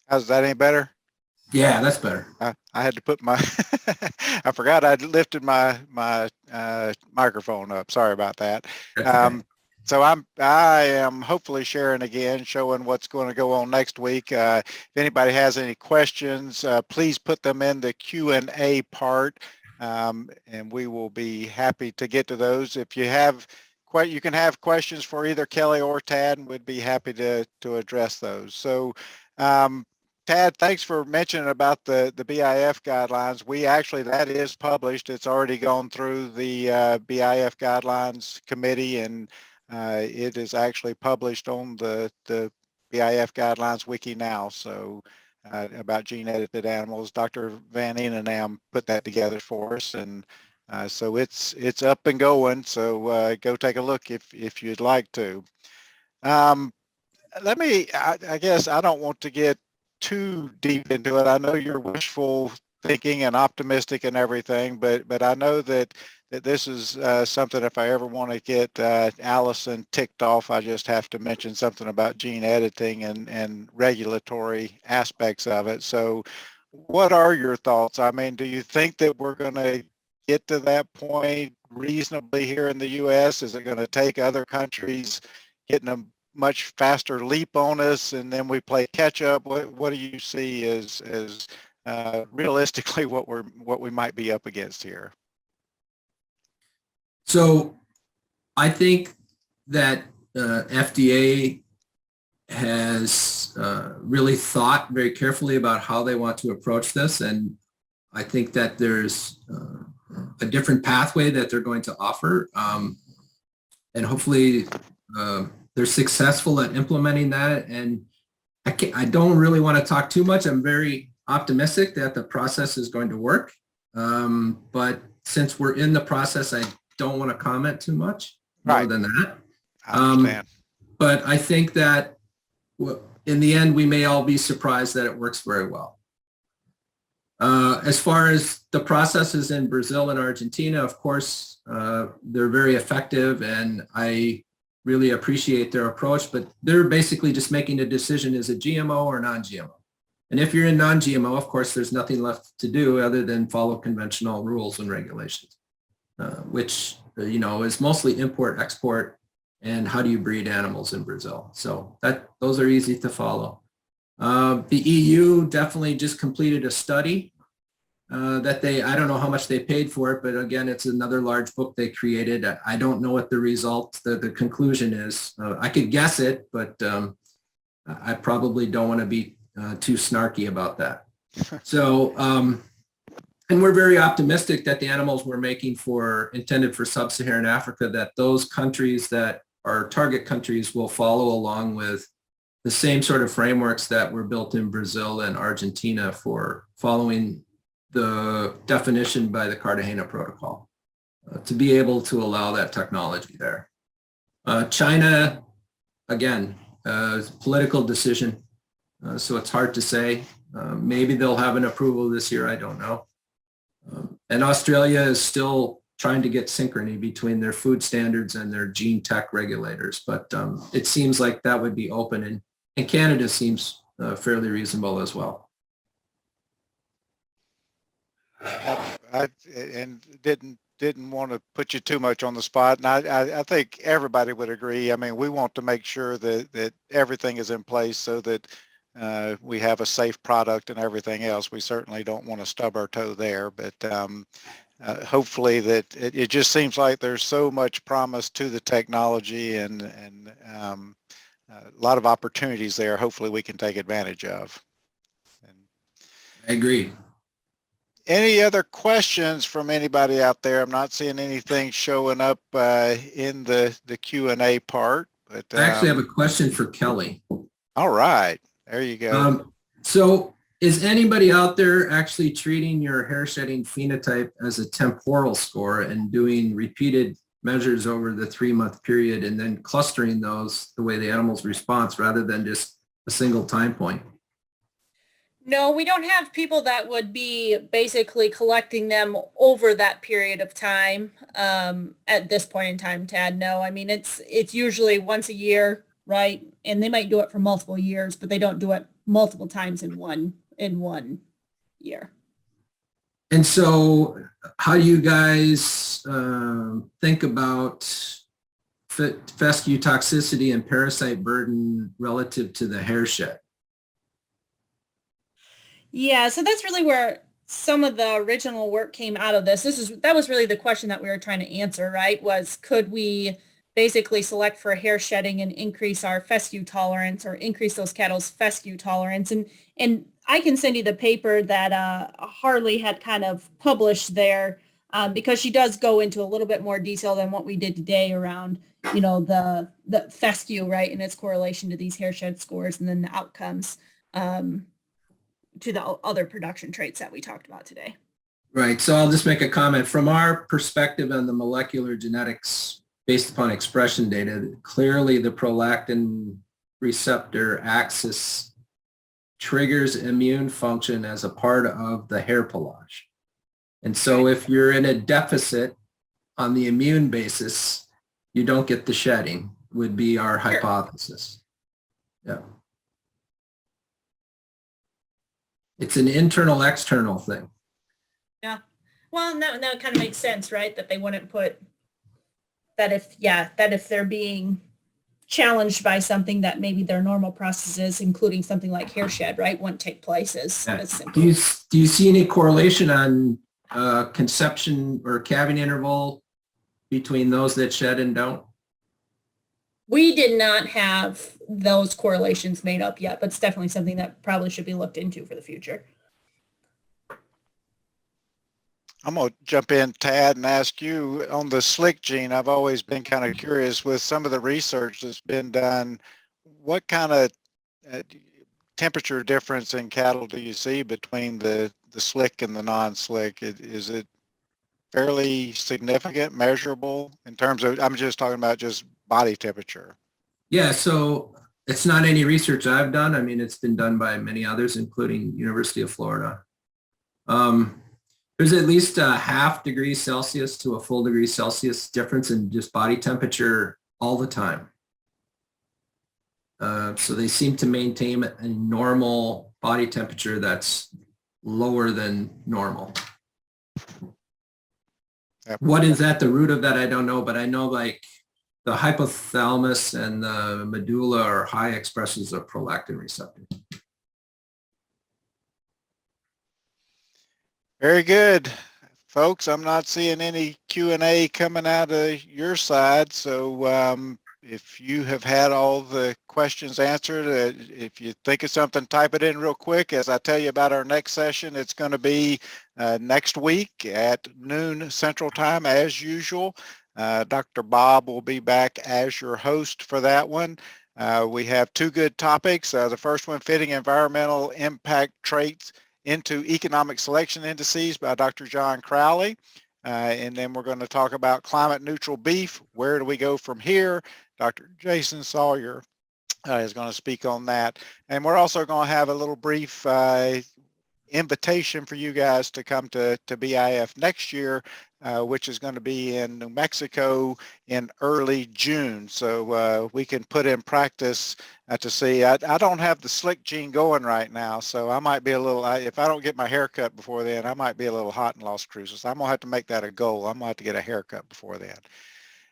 How's that, any better? Yeah, that's better. I had to put my, I forgot I'd lifted my microphone up. Sorry about that. So I am hopefully sharing again, showing what's going to go on next week. If anybody has any questions, please put them in the Q&A part, and we will be happy to get to those. If you have, you can have questions for either Kelli or Tad, and we'd be happy to address those. So Tad, thanks for mentioning about the BIF guidelines. We actually, that is published. It's already gone through the BIF guidelines committee, and it is actually published on the BIF guidelines wiki now. So about gene edited animals, Dr. Van Enenam put that together for us, and so it's up and going. So go take a look if you'd like to. Let me, I guess I don't want to get too deep into it. I know you're wishful thinking and optimistic and everything, but I know that this is something, if I ever want to get Allison ticked off, I just have to mention something about gene editing and regulatory aspects of it. So what are your thoughts? I mean, do you think that we're going to get to that point reasonably here in the U.S.? Is it going to take other countries getting a much faster leap on us, and then we play catch up? What do you see as realistically what we might be up against here? So I think that FDA has really thought very carefully about how they want to approach this, and I think that there's a different pathway that they're going to offer. And hopefully they're successful at implementing that. And I don't really want to talk too much. I'm very optimistic that the process is going to work. But since we're in the process, I don't want to comment too much more than that. I understand. But I think that in the end, we may all be surprised that it works very well. As far as the processes in Brazil and Argentina, of course, they're very effective, and I really appreciate their approach, but they're basically just making a decision, is it GMO or non-GMO? And if you're in non-GMO, of course, there's nothing left to do other than follow conventional rules and regulations, which, is mostly import, export, and how do you breed animals in Brazil. So those are easy to follow. The EU definitely just completed a study that I don't know how much they paid for it, but again, it's another large book they created. I don't know what the result, the conclusion is. I could guess it, but I probably don't want to be too snarky about that. So, and we're very optimistic that the animals we're making intended for sub-Saharan Africa, that those countries that are target countries will follow along with the same sort of frameworks that were built in Brazil and Argentina for following the definition by the Cartagena Protocol to be able to allow that technology there. China, again, political decision, so it's hard to say. Maybe they'll have an approval this year, I don't know. And Australia is still trying to get synchrony between their food standards and their gene tech regulators, but it seems like that would be open, and Canada seems fairly reasonable as well. I didn't want to put you too much on the spot, and I think everybody would agree. I mean, we want to make sure that everything is in place so that we have a safe product and everything else. We certainly don't want to stub our toe there, but hopefully that it just seems like there's so much promise to the technology and a lot of opportunities there. Hopefully we can take advantage of. I agree. Any other questions from anybody out there? I'm not seeing anything showing up in the Q&A part. But I actually have a question for Kelli. All right, there you go. So is anybody out there actually treating your hair shedding phenotype as a temporal score and doing repeated measures over the 3-month period and then clustering those the way the animal's response rather than just a single time point? No, we don't have people that would be basically collecting them over that period of time at this point in time, Tad. No, I mean, it's usually once a year, right? And they might do it for multiple years, but they don't do it multiple times in one year. And so how do you guys think about fescue toxicity and parasite burden relative to the hair shed? Yeah, so that's really where some of the original work came out of this. That was really the question that we were trying to answer, right? Was could we basically select for hair shedding and increase our fescue tolerance or increase those cattle's fescue tolerance? And I can send you the paper that Harley had kind of published there because she does go into a little bit more detail than what we did today around, the fescue, right, and its correlation to these hair shed scores and then the outcomes. To the other production traits that we talked about today. Right. So I'll just make a comment. From our perspective on the molecular genetics based upon expression data, clearly the prolactin receptor axis triggers immune function as a part of the hair pelage. And so if you're in a deficit on the immune basis, you don't get the shedding, would be our hypothesis. Yeah. It's an internal external thing. Yeah. Well, that kind of makes sense, right? That they wouldn't put that if they're being challenged by something that maybe their normal processes, including something like hair shed, right, wouldn't take place as simple. Do you see any correlation on conception or calving interval between those that shed and don't? We did not have those correlations made up yet, but it's definitely something that probably should be looked into for the future. I'm going to jump in, Tad, and ask you on the slick gene. I've always been kind of curious with some of the research that's been done. What kind of temperature difference in cattle do you see between the slick and the non-slick? Is it fairly significant, measurable in terms of, I'm just talking about just body temperature? Yeah, so it's not any research I've done. I mean, it's been done by many others, including University of Florida. There's at least a half degree Celsius to a full degree Celsius difference in just body temperature all the time. So they seem to maintain a normal body temperature that's lower than normal. Yep. What is at the root of that, I don't know, but I know like the hypothalamus and the medulla are high expressors of prolactin receptor. Very good. Folks, I'm not seeing any Q&A coming out of your side, so if you have had all the questions answered, if you think of something, type it in real quick. As I tell you about our next session, it's going to be next week at noon Central Time as usual. Dr. Bob will be back as your host for that one. We have two good topics. The first one, fitting environmental impact traits into economic selection indices by Dr. John Crowley. And then we're going to talk about climate neutral beef. Where do we go from here? Dr. Jason Sawyer is going to speak on that. And we're also going to have a little brief invitation for you guys to come to BIF next year, which is going to be in New Mexico in early June. So we can put in practice to see. I don't have the slick gene going right now, so I might be a little, if I don't get my hair cut before then, I might be a little hot in Las Cruces. I'm going to have to make that a goal. I'm going to have to get a haircut before then.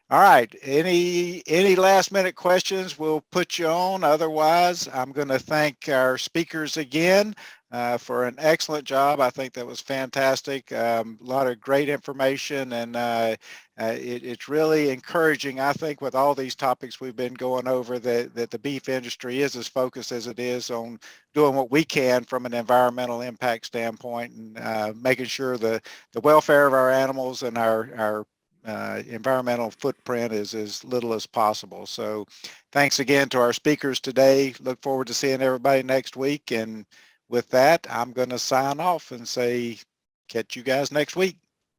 All right, any last minute questions, we'll put you on. Otherwise, I'm going to thank our speakers again for an excellent job. I think that was fantastic. A lot of great information, and it's really encouraging, I think, with all these topics we've been going over, that the beef industry is as focused as it is on doing what we can from an environmental impact standpoint, and making sure the welfare of our animals and our environmental footprint is as little as possible. So thanks again to our speakers today. Look forward to seeing everybody next week. And with that, I'm going to sign off and say, catch you guys next week.